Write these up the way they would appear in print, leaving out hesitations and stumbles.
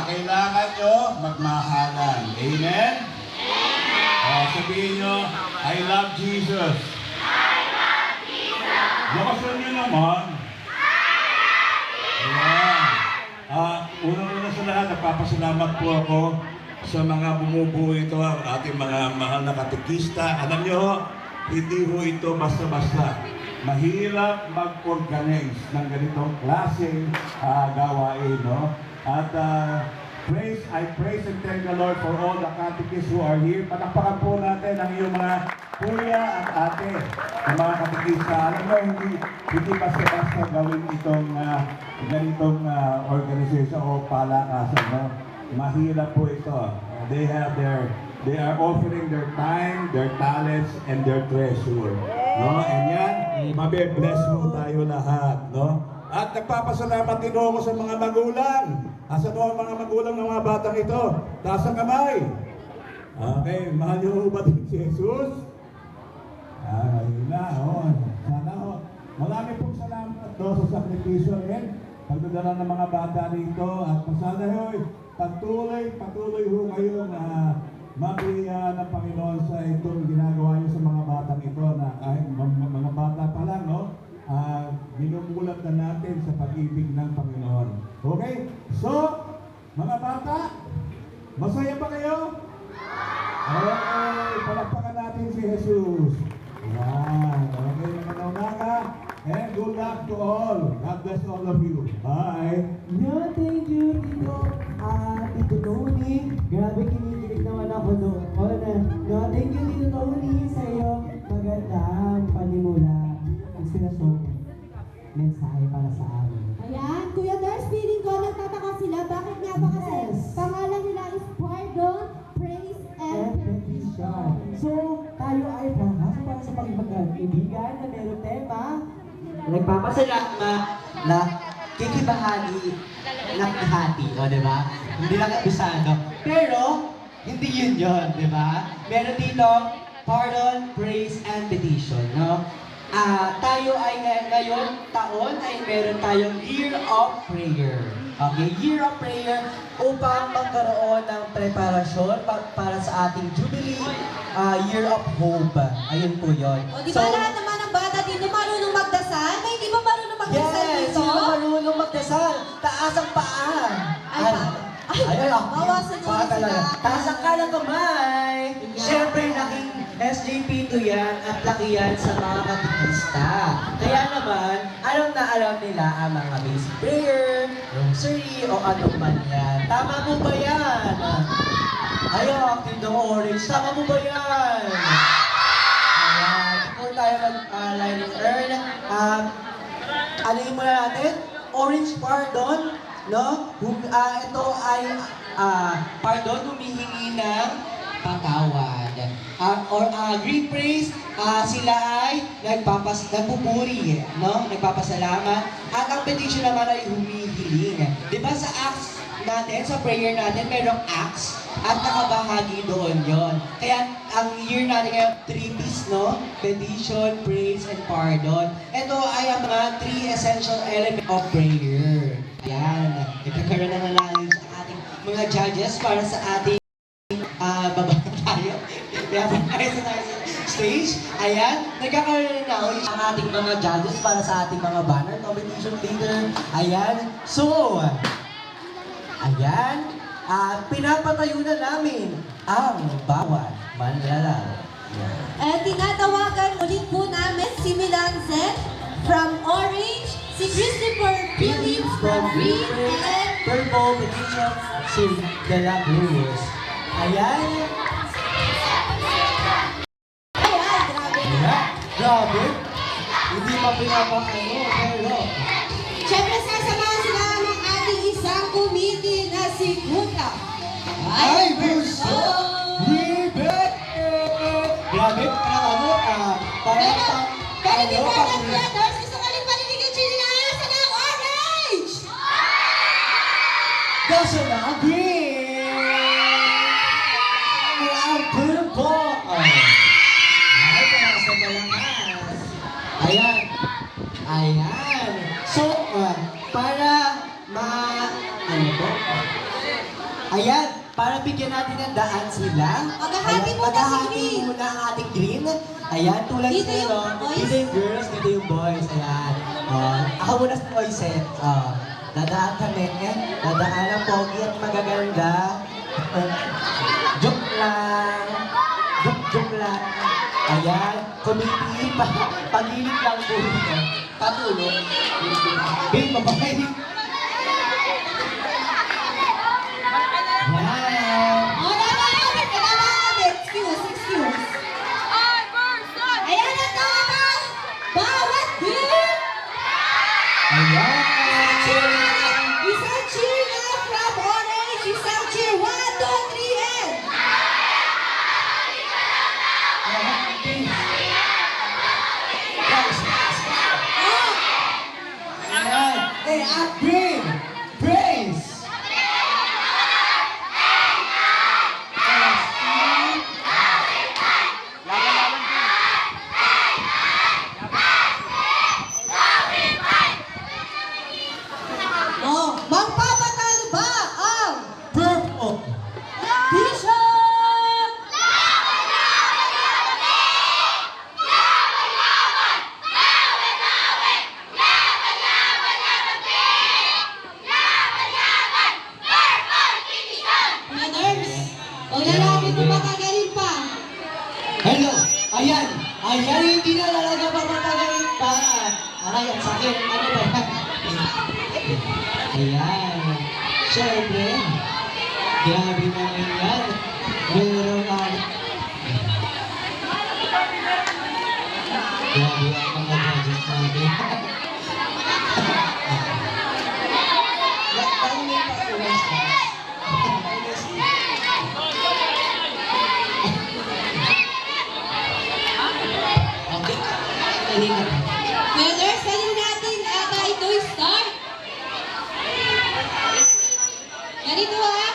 kailangan nyo magmahalan. Amen? Sabihin nyo, I love Jesus. I love Jesus. Lakasan nyo naman. Ayan. Unang-una sa lahat, nagpapasalamat po ako sa mga bumubuo ito, ang ating mga mahal na katekista. Alam nyo, hindi ho ito basta-basta. Mahirap mag-organize ng ganitong klaseng gawain, no? At I praise and thank the Lord for all the catechists who are here. Palakpakan po natin ang iyong mga kuya at ate, ang mga katekista. Alam mo, hindi basta-basta gawin itong ganitong organization o palakasan, no? Mahirap po ito. They are offering their time, their talents, and their treasure. No? And yan, mabe-bless mo tayo lahat. No? At nagpapasalamat din ako sa mga magulang. Asa po ang mga magulang ng mga batang ito? Taas ang kamay. Okay, mahal niyo ba din si Jesus? Ayun na, sana marami pong salamat sa sakripisyo rin. Pagdadala ng mga bata rito. At sana patuloy ho kayo na mabigyan ng Panginoon sa itong ginagawa niyo sa mga batang ito na kahit mga bata pa lang, no? Binumulat na natin sa pag-ibig ng Panginoon. Okay? So, mga bata, masaya ba kayo? Okay, palakpakan natin si Jesus. Yan. Okay, mga umaga. And good luck to all. God bless all of you. Bye. Yeah, thank you, Tito. Tito Tony. Grabe, kinikilig naman ako doon. Thank you, Tito Tony, sa iyong magandang panimula. Inspirasyon. Mensahe para sa amin. Ayan, Kuya Dars, feeling ko nagtataka sila. Bakit nga ba kasi pangalan nila is Pardon, Praise, and Petition. So, tayo ay pasok para sa pagmagkaibigan na meron tema. Nagpapasalamat na kikibahagi ng hati, di ba? Hindi lang kabisado. Pero, hindi yun, di ba? Meron dito, pardon, praise, and petition, no? Tayo ay ngayon taon ay meron tayong Year of Prayer. Okay, Year of Prayer upang magkaroon ng preparasyon para sa ating Jubilee Year of Hope. Ayun po yun. O, di ba lahat naman ng bata dito marunong magdasal? May hindi ba marunong magdasal Yes! dito? Sino marunong magdasal? Taas ang paa! Bawasan nyo talaga. sila. Taas ang kalang kamay! Siyempre, laking SJP2 yan at laki yan sa mga katekista. Kaya naman, alam na alam nila ang mga basic prayer, rosary, o anong man yan. Tama mo ba yan? Ayaw, Tindong Orange, tama mo ba yan? Ayan, before tayo mag-line and earn, anuhin muna natin, Orange Pardon, no? Ito ay, pardon, humihingi ng patawad. Green Praise, sila ay nagpupuri, no? Nagpapasalamat. At ang petition naman ay humihiling. Di ba sa acts natin, sa prayer natin, merong acts at nakabahagi doon yon. Kaya ang year natin ngayon, 3 P's, no? Petition, praise, and pardon. Ito ay ang mga 3 essential elements of prayer. Yan. Nagkakaroon na natin sa ating mga judges para sa ating baba tayo. Kaya tayo sa stage. Ayan. Nagkakaroon na ang ating mga judges para sa ating mga banner, competition leader. Ayan. So, ayan. Pinapatayo na namin ang bawat manlalaro. Tinatawagan ulit po namin si Milan Zen from Orange, si Christopher Phillips from Green, and Purple petition si De La Cruz. Ayan. grabe. Grabe. Hindi pa pinapakano, pero Siyempre, sasamahan sila ng ating isang committee na si Kuta. ay gusto! Rebecca! Grabe, Pero di ba lang brothers, gusto ko rin paninig yung chinilasa ng Orange! Gusto na green! Ang purple! Ay, para sa malakas. Ayan. Ayan. So, para ano po? Ayan, para bigyan natin ng daan sila. Maghahati Ayan, muna si maghahati Green. muna ang ating green. Ayan, tulad Dito sa yung boys. dito yung girls, dito yung boys. Ayan. Ako muna si Moiset. Dadaan kami. Dadaan ang pogi at magaganda. Joke lang. Joke lang. Ayan, committee, pag-ilig lang po ito. Patulong. Bill, mababay. Yan. Oh, dapat. Excuse. Ayan ang tama. Bawat team. Ayan. Isang cheer na from Orange. Isang cheer. 1, 2, 3, and. Oh, Ayan. Eh, at green. Praise. oh, magpapatalo ba ang Purple. Bishop? Mga nerds, o lalaki mo makagaling pa. Hello. Ayan. Ayan, hindi na talaga papatagayin pa. Aray, ang sakit. Ano ba yan? Ayan. Siyempre. Grabe naman yan. Merong Grabe ang mga gadgets natin. Tayo na pa ulas na. Okay. Halika. Mga nerds, pwede natin ata ito start. Ganito ha.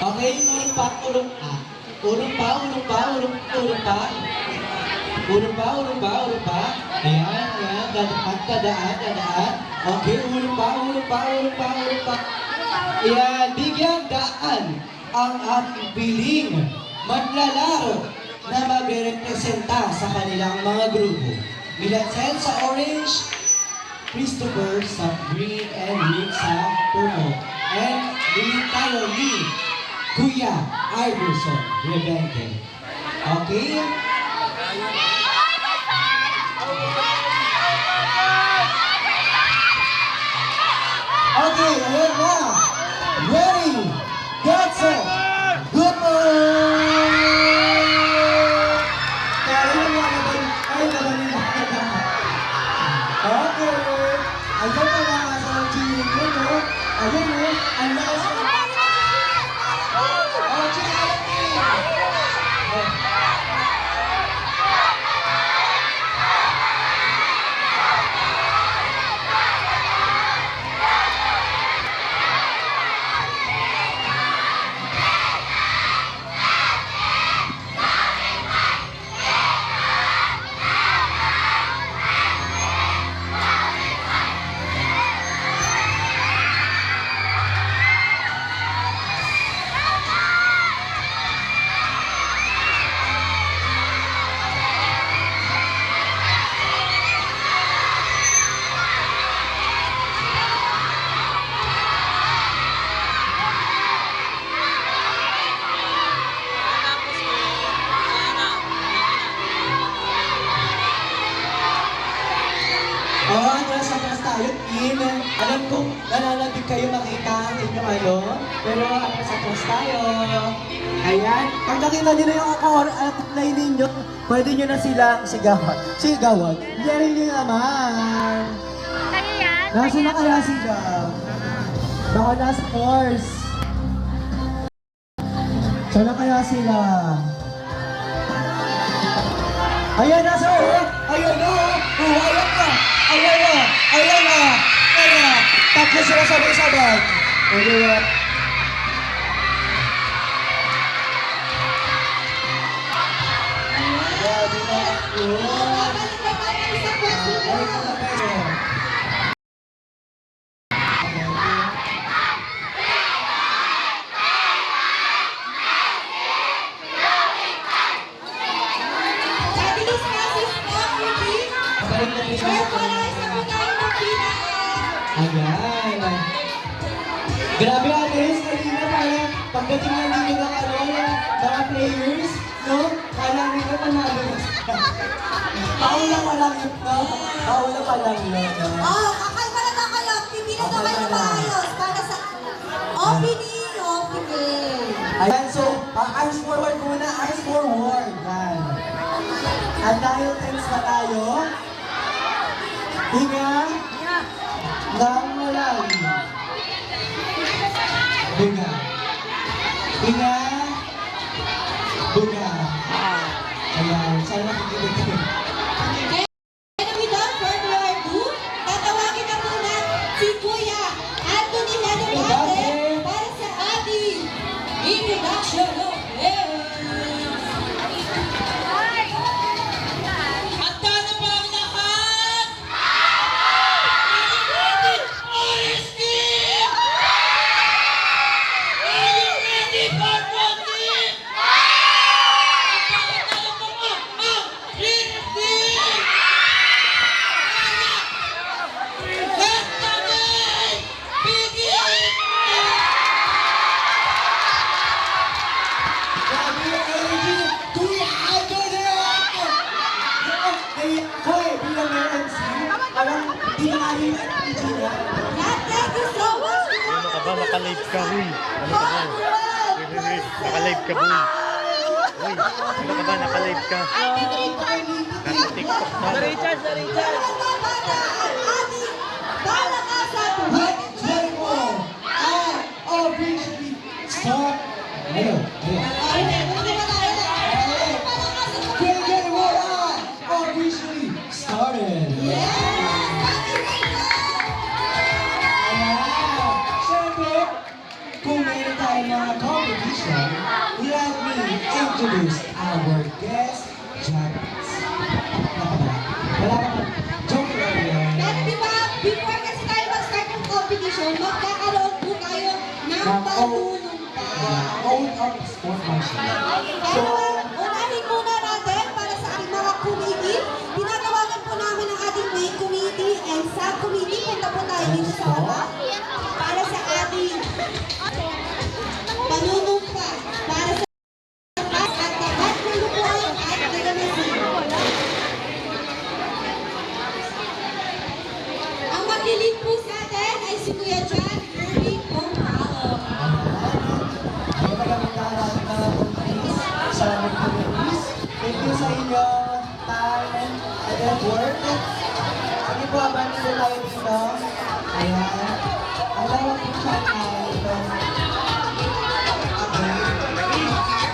Okay, ulong pa. Ulong pa. Ayan. Dadaan. Okay, ulong pa. Ayan, bigyan daan ang ating piling maglalaro na magre-representa sa kanilang mga grupo. Milancel sa orange, Christopher sa green, and Rick sa purple. And bigyan tayo ni Kuya Iverson Rebente. Okay? Okay, ayan na. Ready, get set, good morning! Kaya lang mga naman, ay naman nila. Okay. Ayan na mga sa cheering mo, no? Ayan, no? Ang lakas mo. Oh, cheering! Atras tayo, team. Alam kong nananabig kayo makita ang inyong ano, pero atras tayo. Ayan, pag nakita nyo na yung apply ninyo, pwede nyo na silang sigawan. Sigawan? Hindi nyo naman. Nasaan na kaya sila? Baka nasa course. Saan na kaya sila? Ayan na, sir! Ayan na! Ayan na! Ayan na! Tatlo sila sabay-sabay. Ayan. Grabe na. Babalik na tayo sa question Ay, na. Grabe Aris, kanina parang pagdating lang dito ng mga players, no? Kala nila panalo. Paula pa lang yun, no? Paula pa lang yun, no? Oh, kakalma na kayo. Hindi na naman na maayos para sa opening of the game. Ayan, so, eyes forward muna, eyes forward. Yan. At dahil tense na tayo, hinga, lang malalim. Hinga. Hinga, buga. Ayan, sana nakikinig kayo. And without further ado, tatawagin na muna si Kuya Anthony Ladolate para sa ating introduction of game. Handa na ba ang lahat? Are you ready for this game? Are you ready for voting? Bakit tayo po ang hindi? Let the game begin! Grabe yung energy! Kuya Anthony! Hoy, bilang may MC, parang di na nga yung energy niya. Thank you so much. Ano ka ba? Naka-live ka, huy. Ano ka ba? Naka-live ka, huy. Huy, ano ka ba? Naka-live ka. Nasa TikTok na. Let's play more! And officially start! Ayun, Get more on! Officially started! Ayan! Siyempre, kung meron tayong mga competition, let me introduce our guest judges. Wala pa ba? Joke lang yan. Before kasi tayo mag-start ng competition, magkakaroon po tayo ng panunumpa. Own of sportsmanship. Kaya unahin muna natin para sa ating mga committee. Tinatawagan po namin ang ating main committee and sub-committee. Punta po tayo dito sa baba para sa ating panunumpa. Para sa at lahat ng lupuan at nagamasin. Ang maglilid po sa atin ay si Kuya John Irving Pongalo. Ay, maraming natin na police sa police. Thank you sa inyong time and effort. Sige po, abanin po tayo dito. Ayan. Ang lawak po siya ay ito. Okay.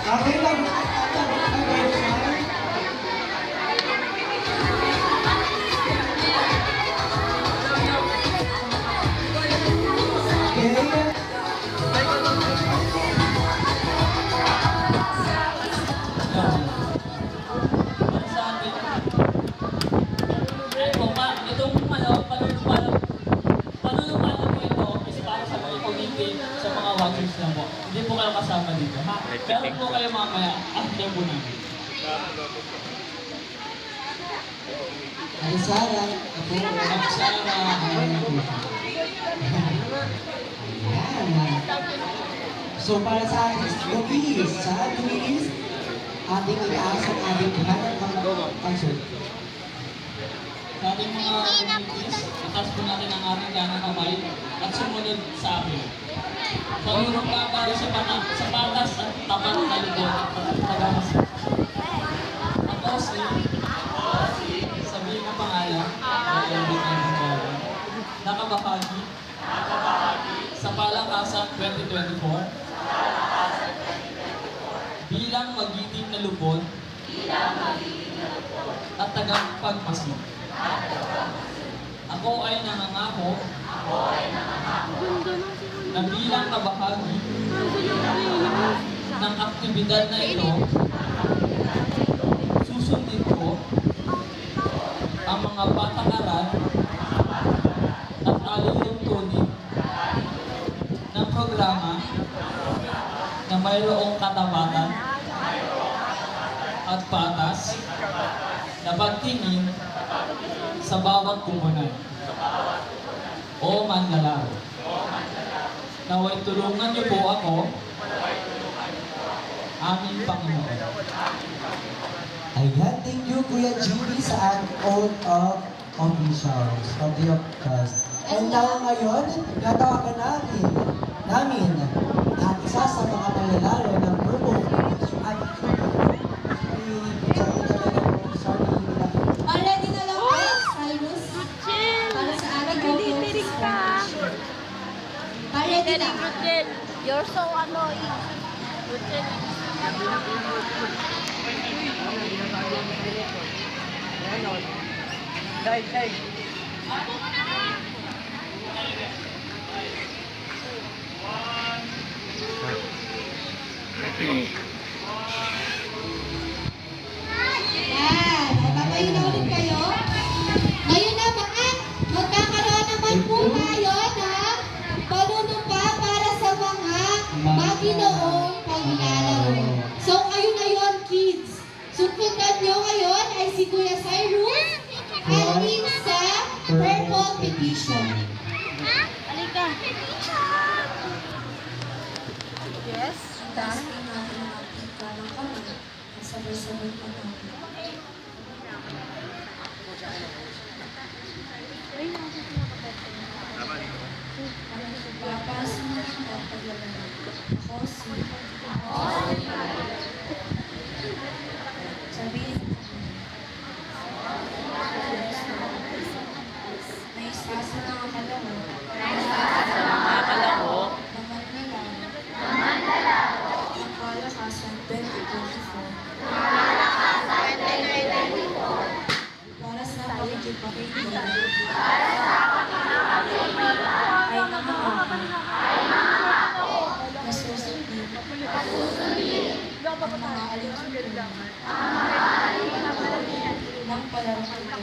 Okay lang. Okay. Sa atin. Ito, itong panunumpa po ito is para sa mga committee, sa mga watchers lang po. Hindi po kayo kasama dito, ha? Pero po kayo mamaya, after po namin. Ano Sarah? Ako. Sarah. Ayan. So para sa committees, ating itaas ang ating hanap ng concert. Sa ating mga committees, itaas po natin ang ating ganang kamay at sumunod sa akin. Panunumpa para sa patas at tapat na likod at pagtagas. Ako sabihin ng pangalan, nakabahagi sa Palakasan 2024 bilang magiting na lubon at tagapagmasid. Ako ay nangangako na bilang kabahagi ng aktibidad na ito, susundin ko ang mga patakaran at alulungtunin ng programa na mayroong katapatan at patas na pagtingin sa bawat kumunan o manlalaro. Naway tulungan niyo po ako, aming Panginoon. Ayan, thank you Kuya Jimmy sa oath of officials of the officials. And now ngayon, natawagan namin ang isa sa mga manlalaro ng Purple at Already na lang kayo, Cyrus. Para sa ating Nagdidiri ka. Already na. Ruchel, you're so annoying. Ruchel. Yan. Magkakayo na ulit kayo. Ngayon naman, magkakaroon naman po tayo ng panunumpa para sa mga maginoong paglalaro. So, kayo na yun, kids. Sundan nyo ngayon ay si Kuya Cyrus ating sa Purple Petition. Halika. Yes. Sabay-sabay pa natin. Papas mo ang paglalaro. Ako si... Sabihin mo. May isa sa mga kalaro. Naman na lang. Ang kalakasan 2024. Para sa pakikipakita. Ay mga ako. Nasusundin. Ang mga alinsunod. Ng palaro ito.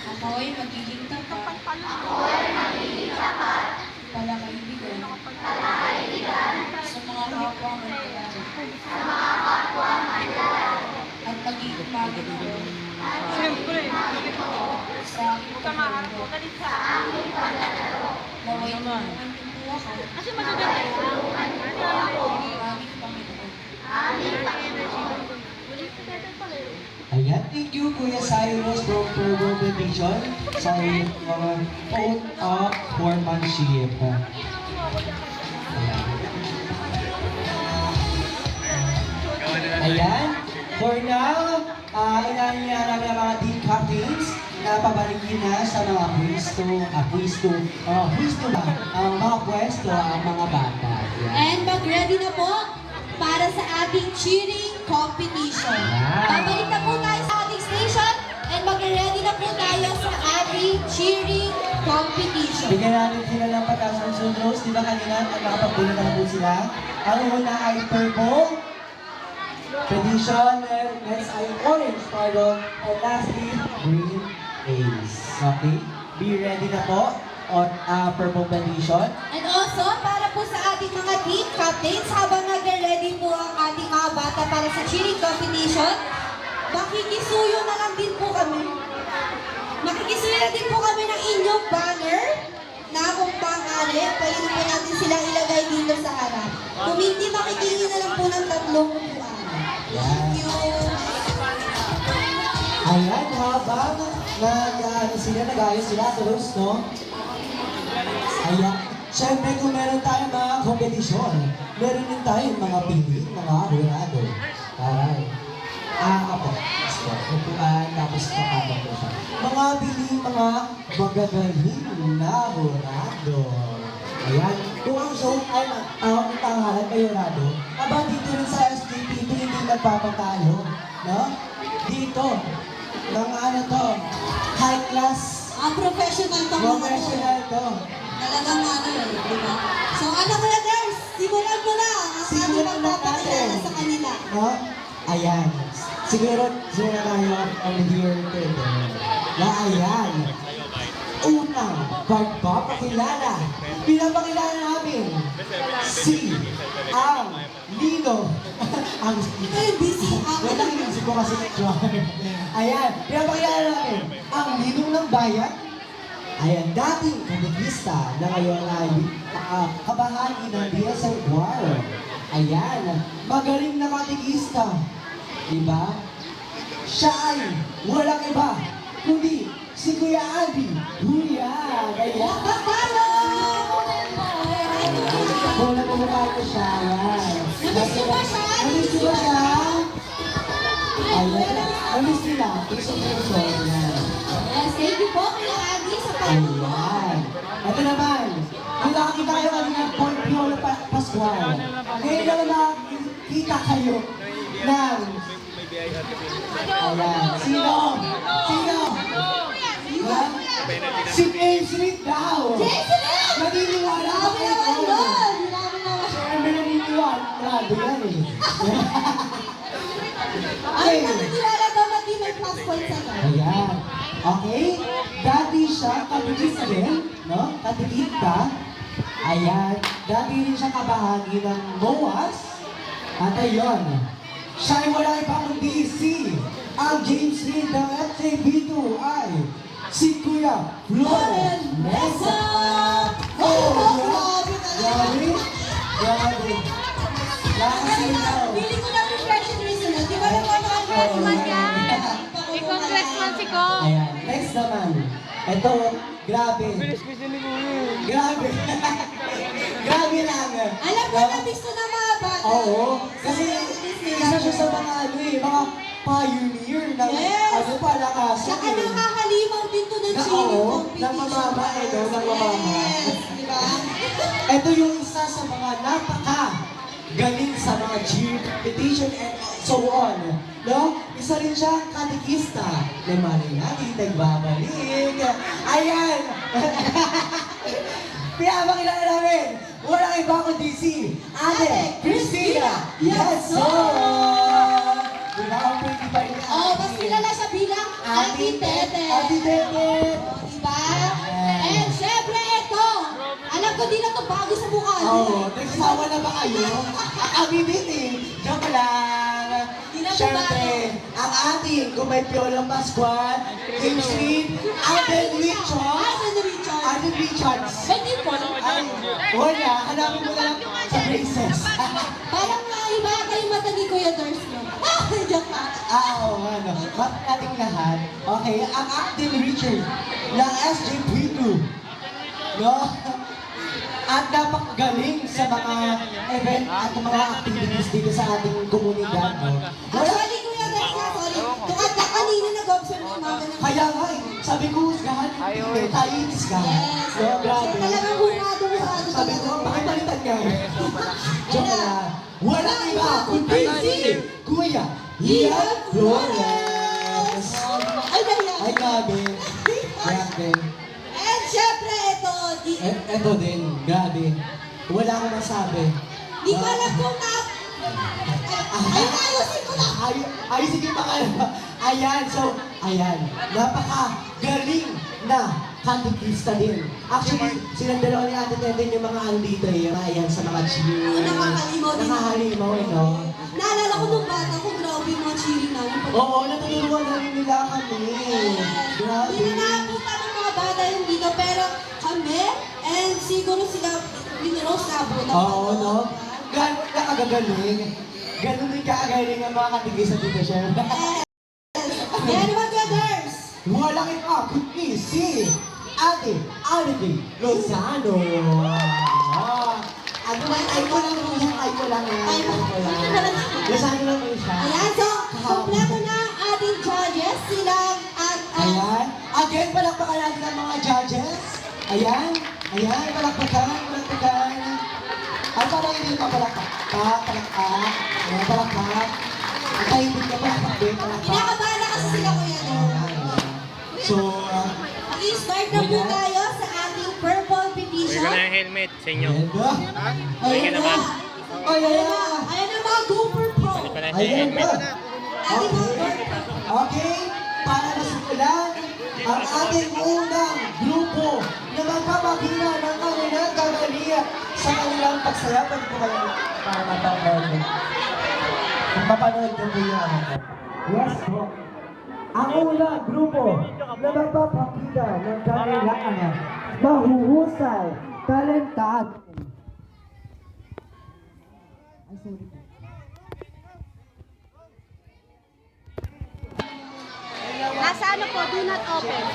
Ako ay magiging tapat. Palakaibigan. Sa mga kapwa manlalaro. At magiging magiging. Siyempre. Sa aking paglalaro. Naway tulungan niyo po ako. Kasi magaganda. Aming Panginoon. Ayan, thank you Kuya Cyrus from Purple Petition sa mga oath of foremanship. Ayan, for now, inahin na namin ang mga team captains na pabalikin na sa mga pwesto ang mga pwesto, ang mga bata. Ayan. And mag-ready na po para sa ating cheering competition. Wow. Babalik na po tayo sa ating station and mag-ready na po tayo sa ating cheering competition. Bigyan natin sila ng patas ng sunros. Di ba kanina nakapagbulo na po sila? Ang una ay purple, petition, next ay orange, pardon, and lastly, green ace. Okay? Be ready na po on purple petition. And also, para po sa ating mga team captains, habang nag-ready po ang ating mga bata para sa cheering competition, makikisuyo na lang din po kami. Makikisuyo na din po kami ng inyong banner na kung pang-ari, pwede po natin silang ilagay dito sa harap. Kung hindi, makikingi na lang po ng 3 upuan. Thank you. Ayan, habang nag-ayos sila, tulos, no? Ayan. Siyempre, kung meron tayong mga kompetisyon, meron din tayong mga pili, mga hurado. Taray. Ako. Upuan, tapos kapatang ko siya. Mga pili, mga magagaling na hurado. Ayan. Kung ang show ay ang tangalan kay hurado, aba dito rin sa SJP, ito hindi nagpapatalo. No? Dito. Mga ano to, high class, Ang professional tong mga to. professional to. Talagang ano eh, di ba? So ano mga girls, simulan mo na ang ating Simulan na magpapakilala natin. sa kanila. No? Ayan. Siguro tayo ang here today. Na ayan. Unang pagpapakilala. Pinapakilala namin si ang Nino. ang Ay, busy ako. Wala yung ko kasi Ayan. Pinapakilala namin ang Ninong ng Bayan. Ayan, dating katekista na ngayon ay kabahagi ng DSM Choir. Ayan, magaling na katekista. Diba? Siya ay walang iba, kundi si Kuya Andy. Kuya, ayan. Wala mo mukha ko siya. Ayan. Namiss niyo ba siya? Namiss niyo ba siya? Ayan. Namiss nila. Puso. Ayan. Yes, thank you po, Kuya Andy, sa tanong mo. Ayan. Ito naman. Kung nakakita kayo kanina ng Piolo Pascual, ngayon naman nakikita kayo ng... Ayan. Sino? Sino? Ha? Si Ainsley daw. Jason! Naniniwala ka Grabe kayo. naman yun! Grabe naman. Siyempre naniniwala. Grabe yan eh. Ay, nakikilala daw na di may plus points sa kanya. Ayan. Okay? Dati siya katikista din, no? Katikista. Ayan. Dati rin siya kabahagi ng MOAS. At ayun, siya ay wala ibang kundi ang James Reid ng FJB2 ay si Kuya Flores Mesa. Oh, Grabe ka grabe. Grabe. Nakasilaw. Pili ko lang reflection reason. Di ba naman ako Congressman yan. May congressman si Ko. Ayan, next naman. Ito, grabe. Grabe. Grabe lang. Alam ko na gusto ng mga bata. Oo, kasi isa siya sa mga mga pioneer ng Yes. palakasan. Saka nakakalimaw din to ng cheering Oo, competition. ng mamama, ng mamama. Yes, di ba? Ito yung isa sa mga galing sa mga cheer competition and so on. No? Isa rin siya katekista na mali natin nagbabalik. Ayan! Pinapakilala namin, walang iba kundi si Ate Christina Yaso! Diba ang pretty pa rin ni Oh, mas kilala siya bilang Ate Tete. Ate Tete! Oh, diba? And syempre ito, alam ko din na to bago sa mukha niya. Oo, nagsasawa na ba kayo? Kami din eh. Joke lang. Di na Siyempre, ang ating Kumay Piolo Pascual, James Reid, Alden Richards. Alden Richards. Ba't di po? Ay, wala. Hanapin mo na lang sa braces. Parang iba kayo mata ni Kuya Dors mo. Joke lang. Oo, ano. Mat ating lahat. Okay, ang Alden Richards ng SJP2. No? At napakagaling sa mga event at mga activities dito sa ating komunidad. No? Actually, Kuya Dors nga, sorry. Tukad na kanina nag-observe ng mga ganun. Kaya nga eh, sabi ko, husgahan yung hindi, tayo yung husgahan. Yes. No, grabe. Siya talagang hurado. Sabi ko, pakipalitan nga eh. Joke lang. Walang iba, kundi si Kuya Ian Flores. Ay, nahiya. Ay, grabe. Grabe. And syempre, ito, Eto din, grabe. Wala akong masabi. di ko alam kung ay, ayusin ko na. Ay, sige pa kayo. Ayan, so, ayan. Napaka-galing na katekista din. Actually, silang dalawa ni Ate Tete yung mga andito eh. Ayan, sa mga cheer. Nakakalimaw din. Nakakalimaw eh, no? Naalala ko nung bata ko, grabe yung mga cheering namin. Oo, natuturuan na rin nila kami. Grabe. Hindi na nakapunta ng mga bata yung dito, pero kami, and siguro sila, binirose na po. Oo, no? Gano'n na kagagaling. Gano'n din kagagaling ang mga katekista dito, syempre. Kaya naman, brothers! Walang iba kundi si Ate Arity Lozano. Ano ba? Ay ko lang po siya. Ay ko lang yan. Ay, Lozano lang po siya. Ayan, so, kompleto na ang ating judges, silang at Ayan. Again, palakpakan natin ang mga judges. Ayan. Ayan, palakpakan. Palakpakan. Ay, parang hindi pa palakpak. Palakpak. Ayan, palakpak. At ay, hindi ka palakpak din. Palakpak. pinakabahan na kasi sila kuya no. So, I-start na po tayo sa ating purple petition. Bigyan ko na yung helmet sa inyo. ayan ba? Bigyan naman. Ayan na. Ayan ang mga Gopher Pro. Balik ko na yung Ayan helmet. ba? Ating mga Gopher Pro. Okay, para masimulan ang ating unang grupo na magpapakita ng kanilang kagalian sa kanilang pagsaya. Pwede po kayo para mapapanood. Mapapanood ko po yung ano ko. Yes po. Ang unang grupo na magpapakita ng kanilang mahuhusay, talentado. Ay, sorry po. Nasa ano po, do not open.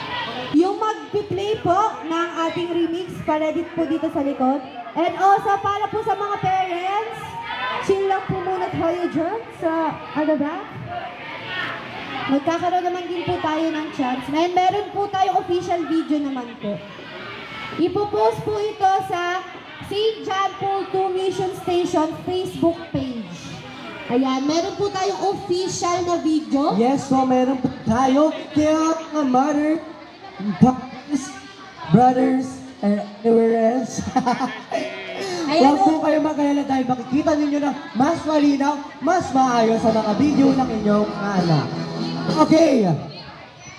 Yung mag-play po ng ating remix, paredit po dito sa likod. And also, para po sa mga parents, chill lang po muna tayo dyan sa ano ba? Magkakaroon naman din po tayo ng chance. And meron po tayong official video naman po. Ipopost po ito sa St. John Paul II Mission Station Facebook page. Ayan, meron po tayong official na video. Yes, so meron po tayo. Kaya mga mother, fathers, brothers, and anywhere else. Ayan Huwag po kayo mag-alala dahil makikita ninyo na mas malinaw, mas maayos sa mga video ng inyong anak. Okay,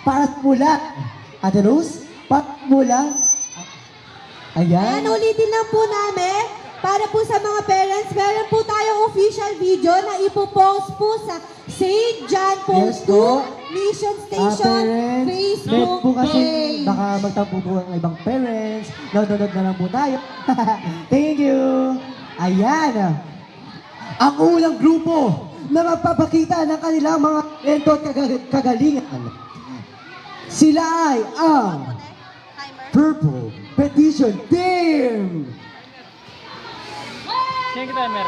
para mula, Ate Rose, para mula, Ayan, ayan. ulitin lang po namin. Para po sa mga parents, meron po tayong official video na ipopost po sa St. John Paul Yes po. II Mission Station Parents, Facebook po kasi page. baka magtampo po ang ibang parents. Nanonood na lang po tayo. Thank you. Ayan. Ang unang grupo na magpapakita ng kanilang mga talento at kagalingan. Sila ay ang Purple Petition Team. Sino yung timer?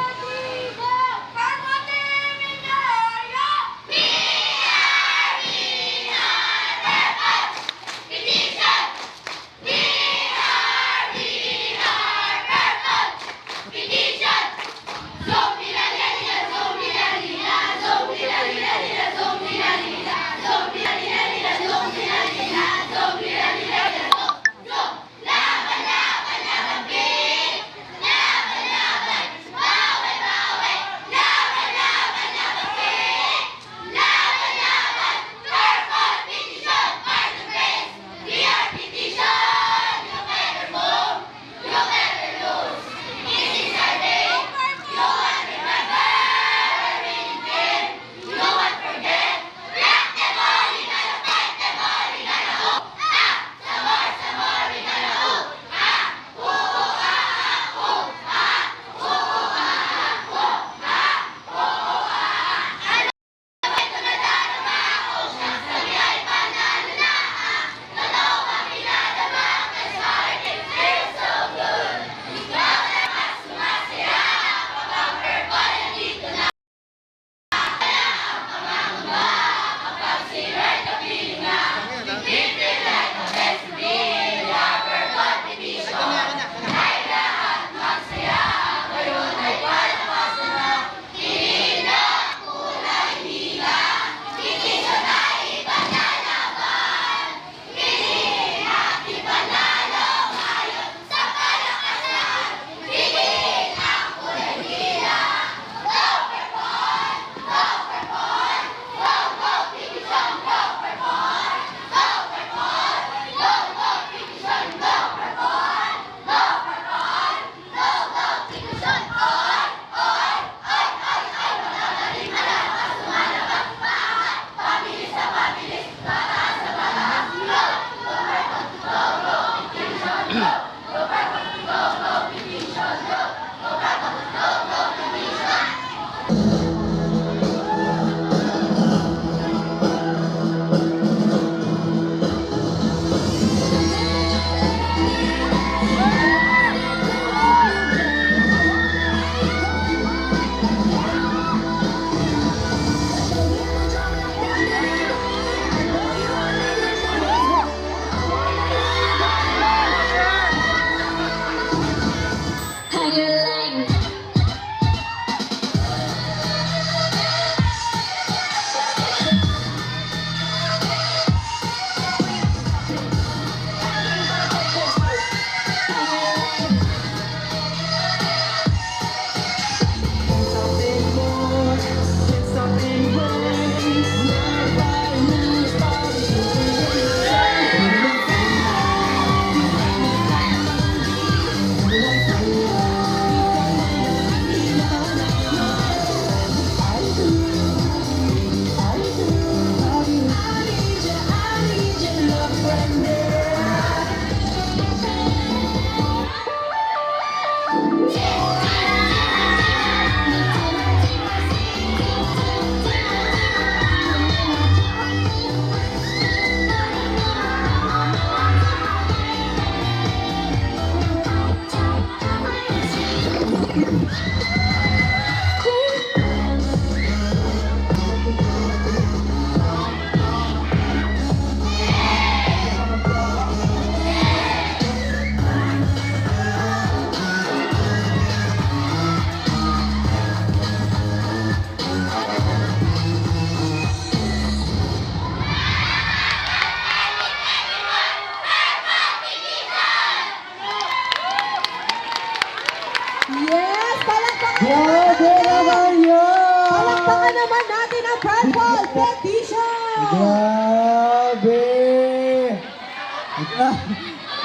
Yes! Palakpakan Grabe naman yun! Palakpakan naman natin ang Purple Petition! Grabe!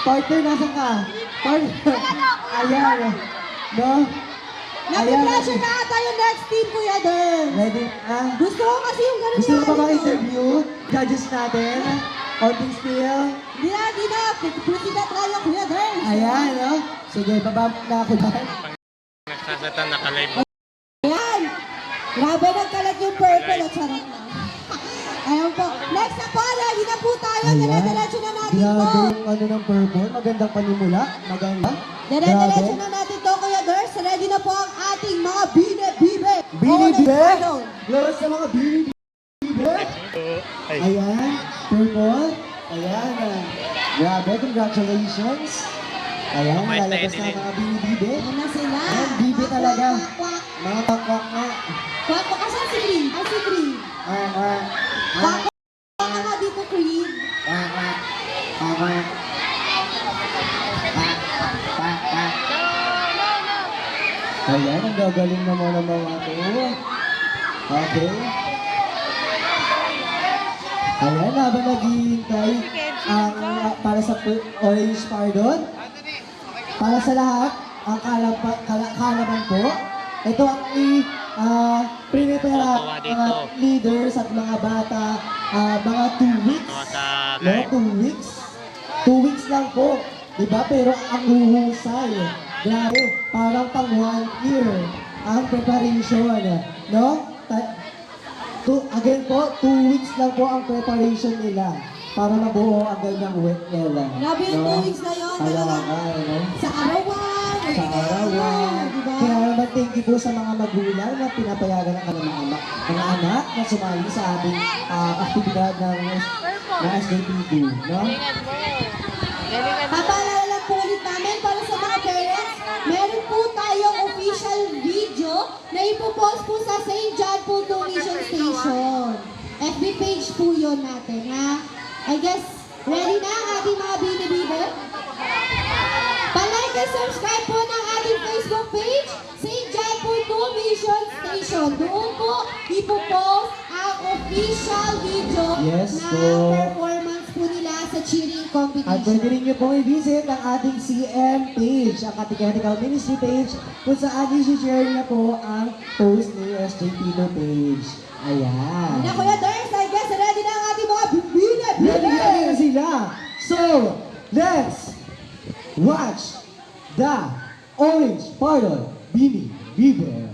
Partner, nasan ka? Partner! Ayan. No? Napipressure na ata yung next team, Kuya Der. Ready? Gusto ko kasi yung ganun Gusto mo yung ba ano. ma-interview? Judges natin? Onting spiel? Di na. Proceed na tayo, Kuya Der. Ayan, no? Sige, baba na ako dyan. Nagsasatan, naka-live. Ayan. Grabe nagkalat yung purple. At charot lang. Ayan po. Next na po, ready na po tayo. Dire-diretso na natin to. Grabe yung ano ng purple. Magandang panimula. Maganda. Dire-diretso na natin to, Kuya Der. Ready na po ang ating mga bine-bibe. Bini-bibe? Idol. Lord sa mga bini-bibe? Ay, Ayan, purple. Ayan. Grabe, congratulations. Ayan, Kumain tayo lalabas din na eh. ang mga bini-bibe. Ayan na sila. Ayan, bibe talaga. Kwak, Mga pakwak na. kwak, kwak. Asan si Green? Ay, si Green. Kwak, kwak ka nga dito, Green. Ayan, ang gagaling naman ng mga to. Okay. Ayan, habang naghihintay ang para sa orange pardon. Para sa lahat, ang kalaban po. Ito ang prepare Tuwa mga dito. leaders at mga bata, mga 2 weeks. Tuwa sa No, live. 2 weeks. 2 weeks lang po. Diba? Pero ang huhusay. Grabe, parang pang 1 year ang preparation. No? Again po, 2 weeks lang po ang preparation nila para mabuo ang ganyang week nila. Grabe yung 2 weeks na yun. Kaya Talagang nga, ano? sa arawan. Sa arawan. Diba? Kaya naman thank you po sa mga magulang na pinapayagan ng kanilang mga anak na sumali sa ating aktibidad ng SJP2. No? Papaalala lang po ulit namin para sa mga parents, meron po tayong official video na ipopost po sa St. John Puto Mission Station. FB page po yun natin, ha? I guess, ready na ang ating mga binibibe? Palike and subscribe po ng ating Facebook page, St. John Puto Mission Station. Doon po ipopost ang official video Yes na po. performance po nila sa cheering competition. At pwede rin nyo pong i-visit ang ating CM page, ang Catechetical Ministry page, kung saan i-share na po ang post ni SJP2 page. Ayan. Na Kuya Ders, I guess ready na ang ating mga bibina. Ready na sila. So, let's watch the Orange Pardon Bini Bibe.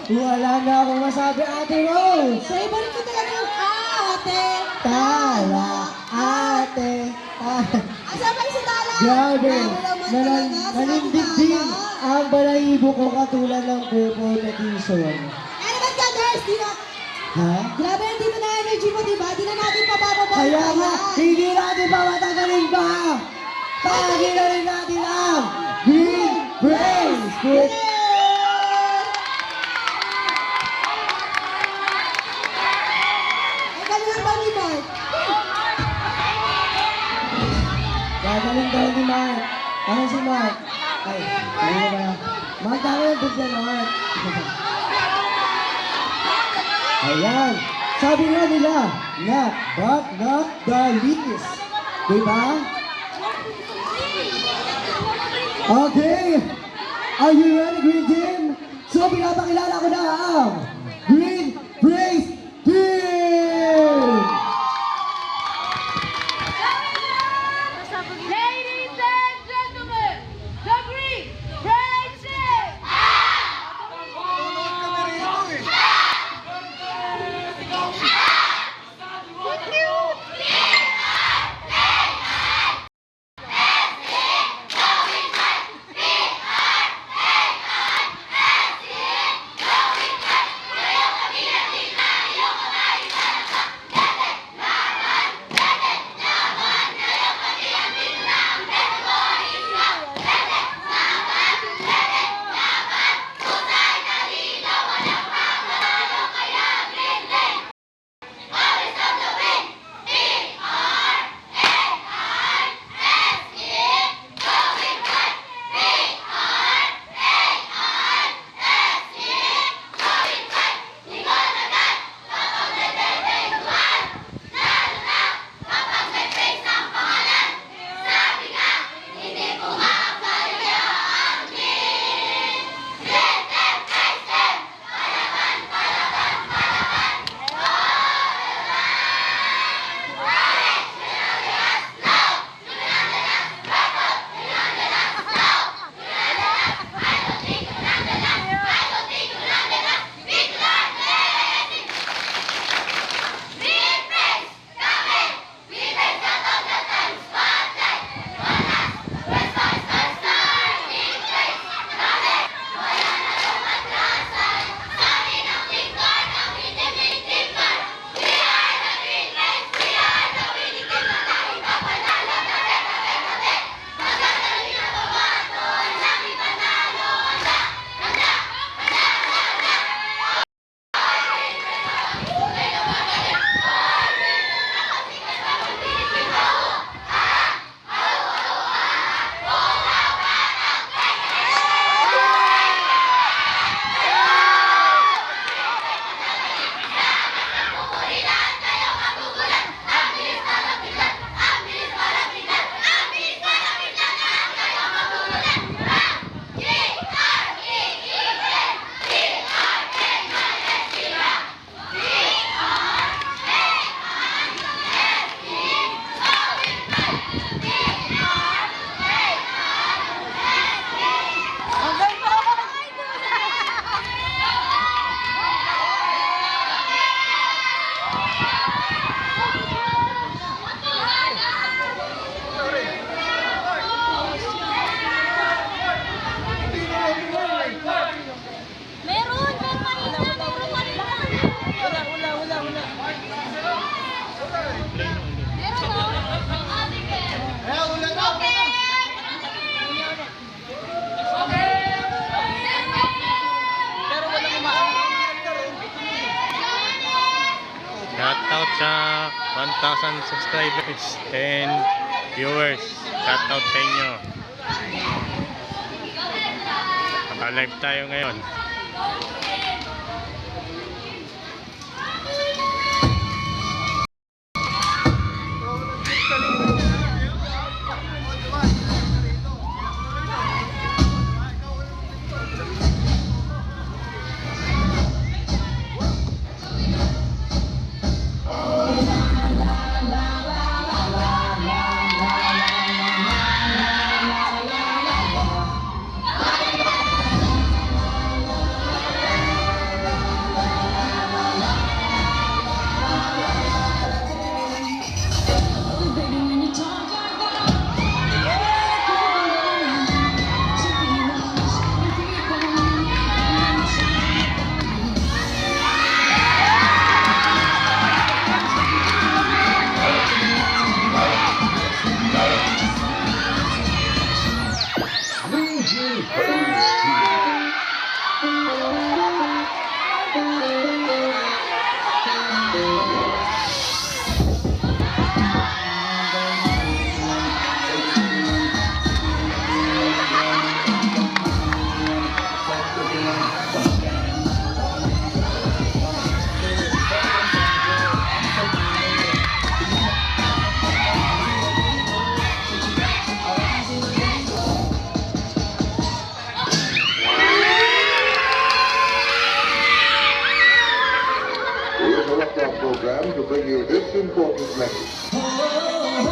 Wala na akong masabi, Ate Rose. Favorite ko talaga yung ate. Tala, ate, Asa ba si Tala? Grabe, Naman talaga. nanindig din ang balahibo ko katulad ng purple na t-shirt. Ano ba ka, Ders? Ha? Grabe, dito na energy mo, diba? Di na natin pabababa. Kaya nga, hindi natin pa matagaling pa! Paginarin natin ang Green Praise! Ay, galing ba ni Mark? Gagaling daw ni Mark. Ano si Mark? Ay, ano ba? Mark, tama yung bigyan, Mark. Ayan. Sabi nga nila na, but not the least. Diba? Okay. Are you ready, Green Team? So, pinapakilala ko na ang Green Praise Team! Ladies and gentlemen, the Green Praise Team! Meron! Meron kanina! Meron kanina! Wala! Shoutout sa 1,000 subscribers and viewers. Shoutout sa inyo. Naka-live tayo ngayon. program to bring you this important message.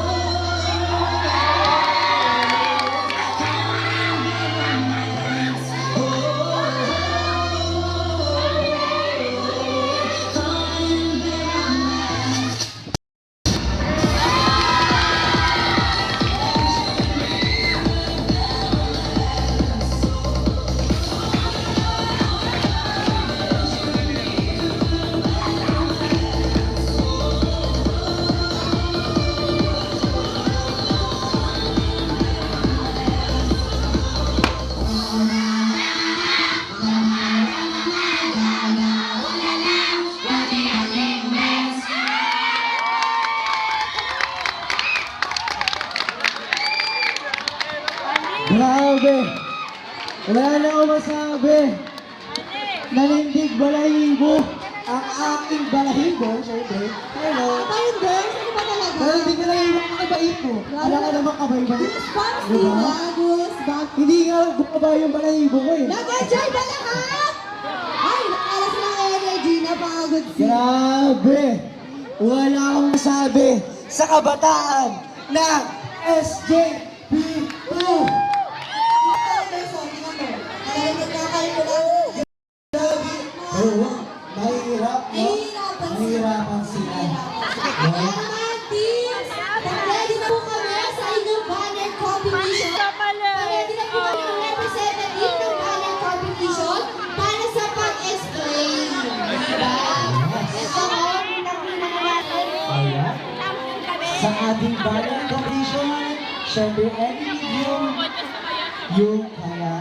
Grabe! Wala na ako masabi. Nanindig balahibo. Ang aking balahibo, syempre. Hello. Ito yung girls, ano ba talaga? Nanindig balahibo ang kabait mo. Alam ka naman kabay-bay. Goosebumps, Diba? diba? Goosebumps. Hindi nga bumaba yung balahibo ko eh. Nag-enjoy ba lahat? Ay, nakala sila ng energy, napagod sila. Grabe! Wala akong masabi sa kabataan ng SJP2. Oo, mahirap, no? Mahirapan sila. Kaya naman, teams, ready na po kami sa inyong banner competition. Ready na po kami ng representative ng banner competition para sa pag-explain. Diba? Ito ko, Ayan. Sa ating banner competition, syempre, yung kaya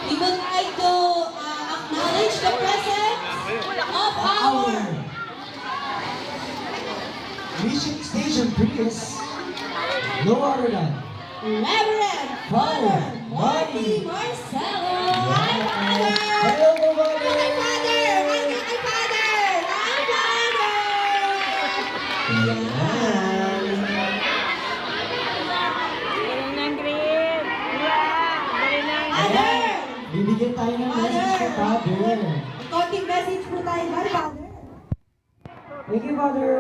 we would like to acknowledge the presence of our our mission station priest, no other than Reverend Father Marty Marcelo. Hi, Father! Hello, Hi, Father! Father! Hi, Father! Hi, Father! Father! Bibigyan tayo ng message kay Father. Konting message po tayo, Father. Thank you, Father.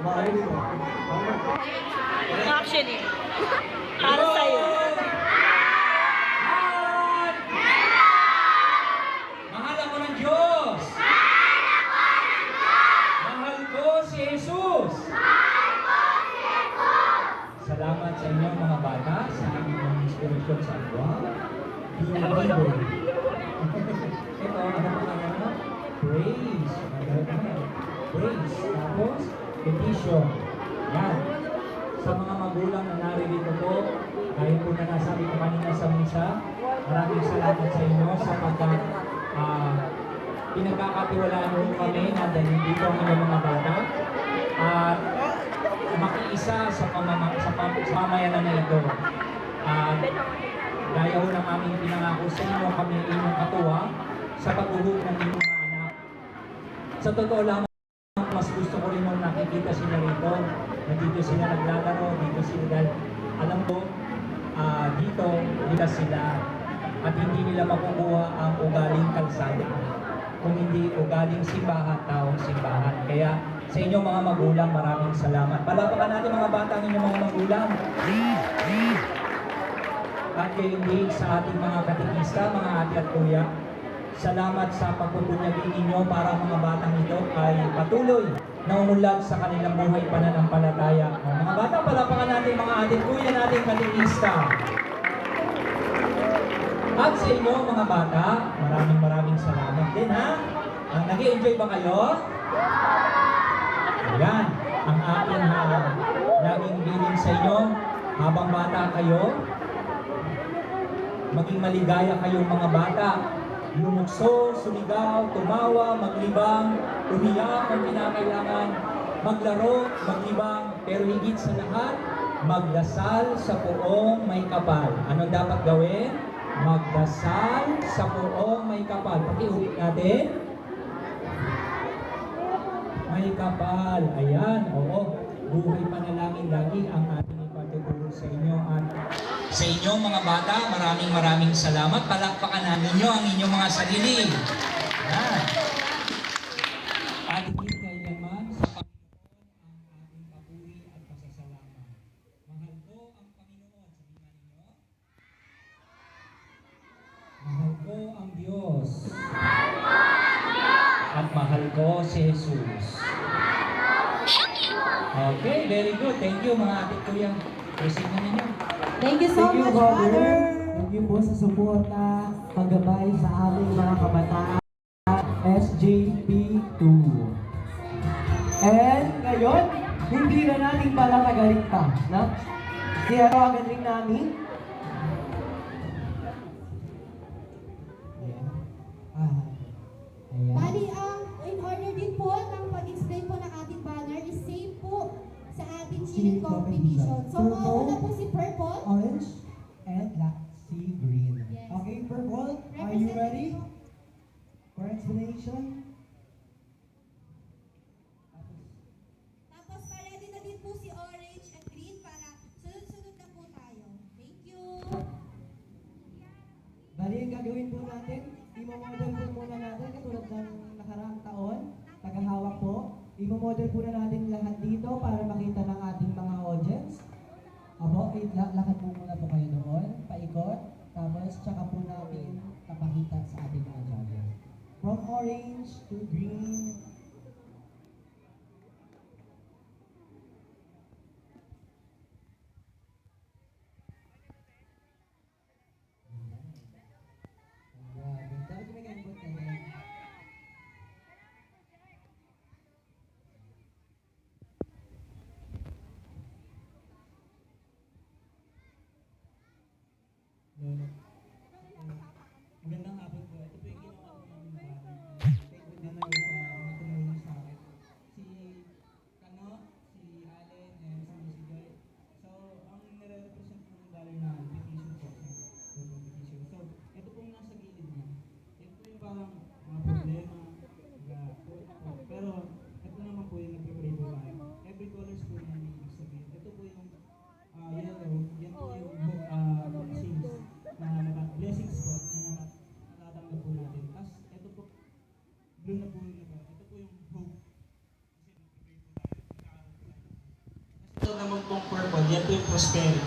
Bakit ito? Actually, para sa'yo. Mahal ako ng Diyos! Mahal ko si Jesus! Salamat sa inyo mga bata sa inyong inspirasyon sa buwan. Ito, ano pa kaya mo? Praise. Praise. Tapos, petition. Yan. Sa mga magulang na naririto po, kahit po na nasabi ko kanina sa misa, maraming salamat sa inyo sapagkat pinagkakatiwalaan mo kami na dahil dito ang inyong mga bata at makiisa sa pamayanan na ito. Gaya ho ng aming pinangako sa inyo, kami ay inyong katuwa sa paghuhog ng inyong mga anak. Sa totoo lang, mas gusto ko rin nung nakikita sila rito, na dito sila naglalaro, dito sila dahil alam ko, dito nila sila at hindi nila makukuha ang ugaling kalsada. Kung hindi ugaling simbahan, taong simbahan. Kaya sa inyo mga magulang, maraming salamat. Palapakan natin mga bata ang inyong mga magulang. At kayo din sa ating mga katikista, mga ate at kuya. Salamat sa pagpupunyagi ninyo para ang mga batang ito ay patuloy na umunlad sa kanilang buhay pananampalataya. Mga bata, palapakan natin mga ate at kuya nating katikista. At sa inyo mga bata, maraming salamat din ha. Nag-i-enjoy ba kayo? Ayan, ang aking laging bilin sa inyo, habang bata kayo, maging maligaya kayong mga bata. Lumukso, sumigaw, tumawa, maglibang, umiyak kung kinakailangan, maglaro, maglibang, pero higit sa lahat, magdasal sa poong may kapal. Ano dapat gawin? Magdasal sa poong may kapal. Pakiulit natin. May kapal. Ayan, oo. Buhay panalangin lagi ang ating ipatutulong sa inyo. At sa inyo mga bata, maraming salamat. Palakpakan namin ninyo ang inyong mga sarili. Ayan. ang Diyos. At mahal ko si Jesus. Okay, very good. Thank you mga ate ko yan. Receive na ninyo. Thank you so much, Father. Thank you po sa suporta, paggabay sa aming mga kabataan SJP2. And ngayon, hindi na natin palatagalin pa, no? Kaya agad rin namin. Ayan. Ayan. Bali, in order din po ng pag-explain po ng ating banner is same po sa ating cheering competition. So, mauna po si Purple. Orange, and sea green. Yes. Okay, Purple, are you ready for explanation? Tapos, ready na din po si Orange at Green para sunod-sunod na po tayo. Thank you. Bali, ang gagawin po natin, i-model po muna natin katulad ng nakaraang taon, tagahawak po. I-model po na natin lahat dito para makita ng ating mga audience. Abo, lakad po muna po kayo doon, paikot, tapos tsaka po natin kapakita sa ating mga judges. From orange to green. Grabe. Dapat may ganito tayo. Magandang hapon po. Ito po yung ginawa ko ng Facebook na sa mga tumulong sa akin. Si Kano, si Allen, and si Joy. So, ang nire-represent po ng dollar na petition po. Petition. So, ito pong nasa gilid niya. Ito po yung parang mga problema. Pero, ito naman po yung nagpipray po tayo. Every colors po na may ibig sabihin. Ito po yung yellow. Yan po yung blessings blessings po na natatanggap po natin. Tapos ito po, blue na po yun ito. Ito po yung hope. Kasi ito naman pong purple, yan po yung prosperity.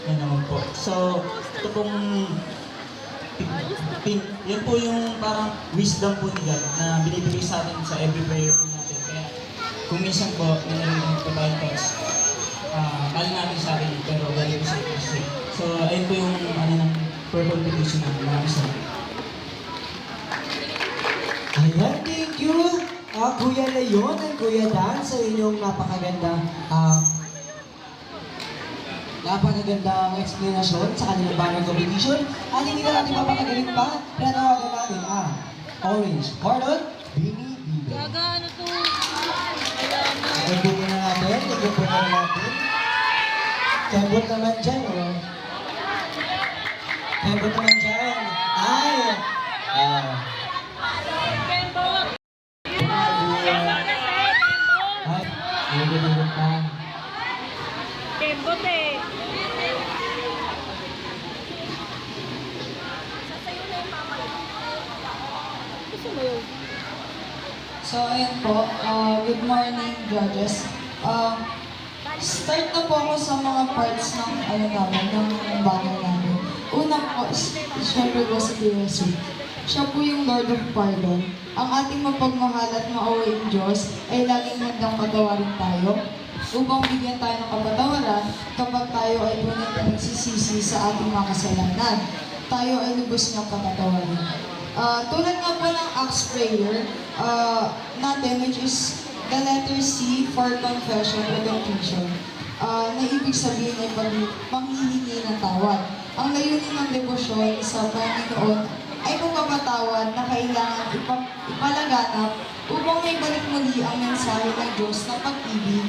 Yan naman po. So, ito pong pink, yan po yung parang wisdom po ni God na binibigay sa atin sa every prayer po natin. Kaya kung minsan po, may narinig po tayo tapos kala natin sa akin, pero galing po sa Kristo. So, ayun po yung ng purple petition natin. Maraming salamat. Ayan, thank you, Kuya Leon and Kuya Dan sa inyong napakagandang explanation sa kanilang banner competition. At hindi na natin mapakagalin pa, pinatawagan natin ang Orange Cordon, Bingi, Bibe. Gagano to? Nagbuto na natin, nagbuto na natin. Kembot naman dyan, oh. Kembot naman dyan. Ay! Ay, nagbuto pa. Kembot eh. So, ayun po. Good morning, judges. Start na po ako sa mga parts ng namin, ng banner namin. Una po, syempre po si Jesus. Siya po yung Lord of Pardon. Ang ating mapagmahal at mauwiing Diyos ay laging handang patawarin tayo upang bigyan tayo ng kapatawaran kapag tayo ay tunay na nagsisisi sa ating mga kasalanan. Tayo ay lubos niyang kapatawarin. Tulad nga po ng Acts prayer natin, which is the letter C for confession or confession, na ibig sabihin ay panghihingi ng tawad. Ang layunin ng debosyon sa Panginoon ay pagpapatawad na kailangan ipalaganap upang may balik muli ang mensahe ng Diyos na pag-ibig,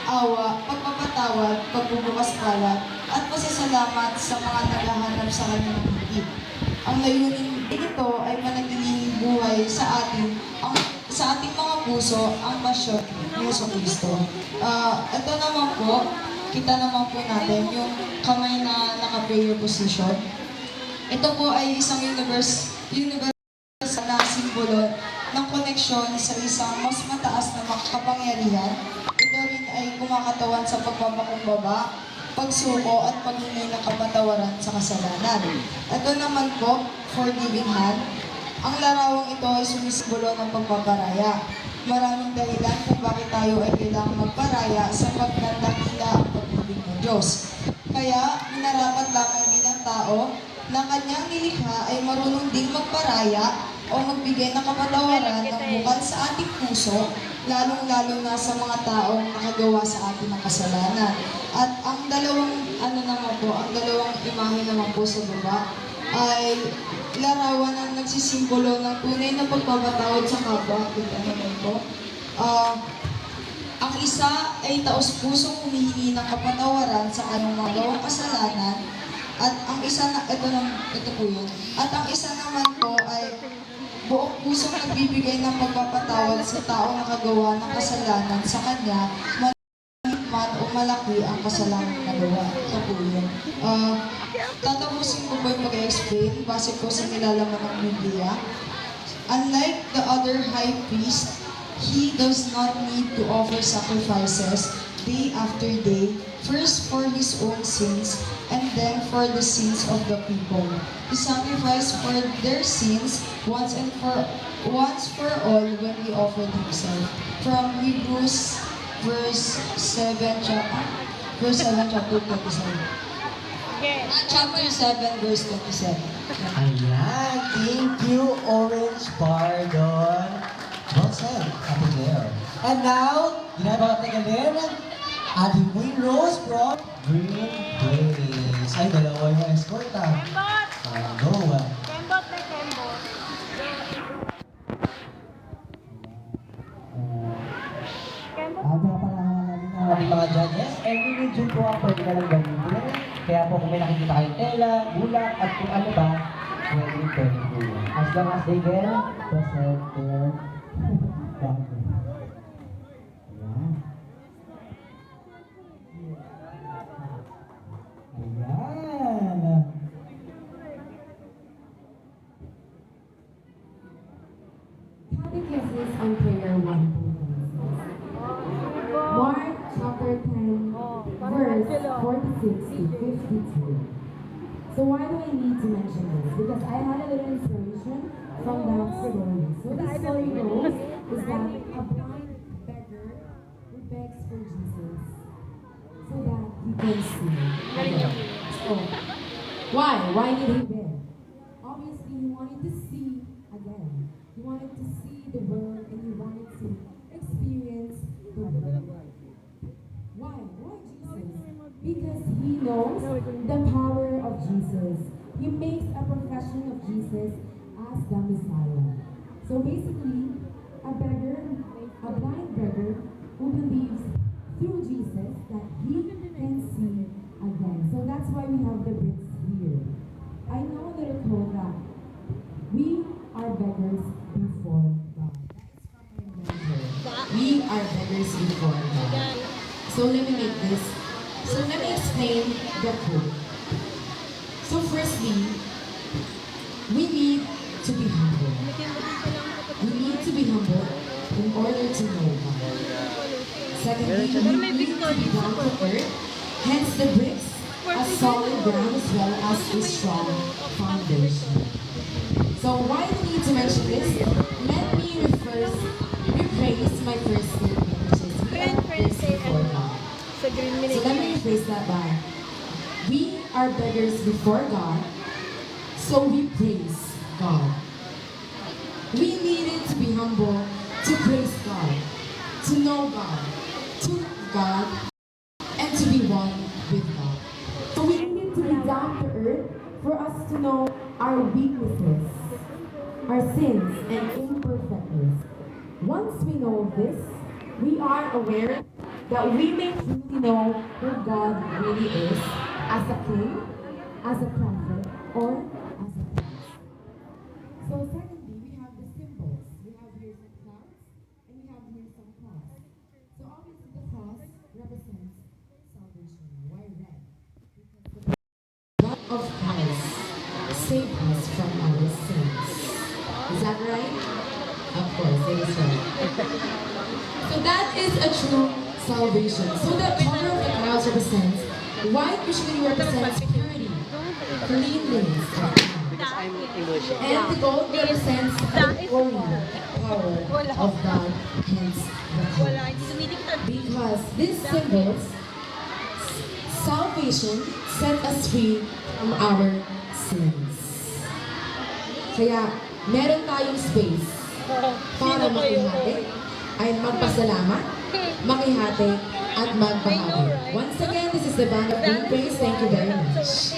awa, pagpapatawad, pagbubukas palad, at pasasalamat sa mga naghahanap sa kanyang higit. Ang layunin nito ay manatiling buhay sa ating mga puso ang pasyon ni Yesu Cristo. Ito naman po, kita naman po natin yung kamay na naka-prayer position. Ito po ay isang universe na simbolo ng koneksyon sa isang mas mataas na kapangyarihan. Ito rin ay kumakatawan sa pagpapakumbaba, pagsuko at paghingi ng kapatawaran sa kasalanan. Ito naman po, forgiving hand. Ang larawang ito ay sumisimbolo ng pagpaparaya. Maraming dahilan kung bakit tayo ay kailangang magparaya sapagkat dakila ang pag-ibig ng Diyos. Kaya, minarapat lamang bilang tao na kanyang nilikha ay marunong ding magparaya o magbigay ng kapatawaran ng bukal sa ating puso, lalong-lalo na sa mga taong nakagawa sa atin ng kasalanan. At ang dalawang, ang dalawang imahe naman po sa baba ay larawan ng nagsisimbolo ng tunay na pagpapatawad sa kapwa. Kita naman po. Ang isa ay taos-pusong humihingi ng kapatawaran sa kanyang mga gawang kasalanan. At ang isa na, ito po yun. At ang isa naman po ay buong pusong nagbibigay ng pagpapatawad sa taong nakagawa ng kasalanan sa kanya, maliit man o malaki ang kasalanan na gawa. Ito po yun. Tatapusin ko po yung mag-explain base po sa nilalaman ng Biblia. Unlike the other high priest, he does not need to offer sacrifices day after day, first for his own sins and then for the sins of the people. He sacrificed for their sins once for all when he offered himself. From Hebrews chapter 27. Chapter 7, verse 27. Ayan, thank you, Orange Pardon. Well said, Ate Claire. And now, ginagawa din ating Queen Rose from Green Place. Ay, dalawa yung escort ah. Go. Kembot na kembot. At napapangalan ng ating mga judges, every region po ang pwede ka lang gamitin. Kaya po kung may nakikita kayong tela, bulak, at kung ano ba, pwede po yun. As long as they get present there. Ayan. Catechesis on Prayer 1. Mark chapter 10, verse 46 to 52. So why do I need to mention this? Because I had a little inspiration from that story. So the story goes is that a blind beggar who begs for Jesus so that he can see. So, why? Why did he beg? Obviously, he wanted to see again. He wanted to see the world and he wanted to experience the world. Why? Why Jesus? Because he knows the power of Jesus. He makes a profession of Jesus as the Messiah. So basically, a blind beggar who believes through Jesus that he can see again. So that's why we have the bricks here. I know a little quote that we are beggars before God. We are beggars before God. So let me make this. So let me explain the quote. So firstly, we need to be humble. We need to be humble in order to know God. Secondly, we need to be down to earth, hence the bricks, a solid ground as well as a strong foundation. So why do we need to mention this? Let me rephrase my first statement, which is we are beggars before God. So let me rephrase that by, we are beggars before God, so we praise God. We needed to be humble to praise God, to know God, to love God, and to be one with God. So we needed to be down to earth for us to know our weaknesses, our sins, and imperfectness. Once we know this, we are aware that we may truly know who God really is as a king, as a prophet, or as a priest. So secondly, we have the symbols. We have here some clouds, and we have here some cross. So obviously the cross represents salvation. Why red? Because the blood of Christ saved us from our sins. Is that right? Of course, it is right. So that is a true salvation. So the color of the clouds represents White usually represents purity, cleanliness, and the gold represents the glory, power of God, hence the gold. Because these symbols, salvation set us free from our sins. Kaya meron tayong space para makihati ay magpasalamat, makihati at magbahagi. Once again, this is the band of Green Praise. Thank you very much.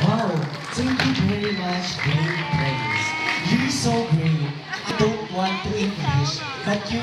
Wow, thank you very much, Great Praise. You're so great. I don't want to English, but you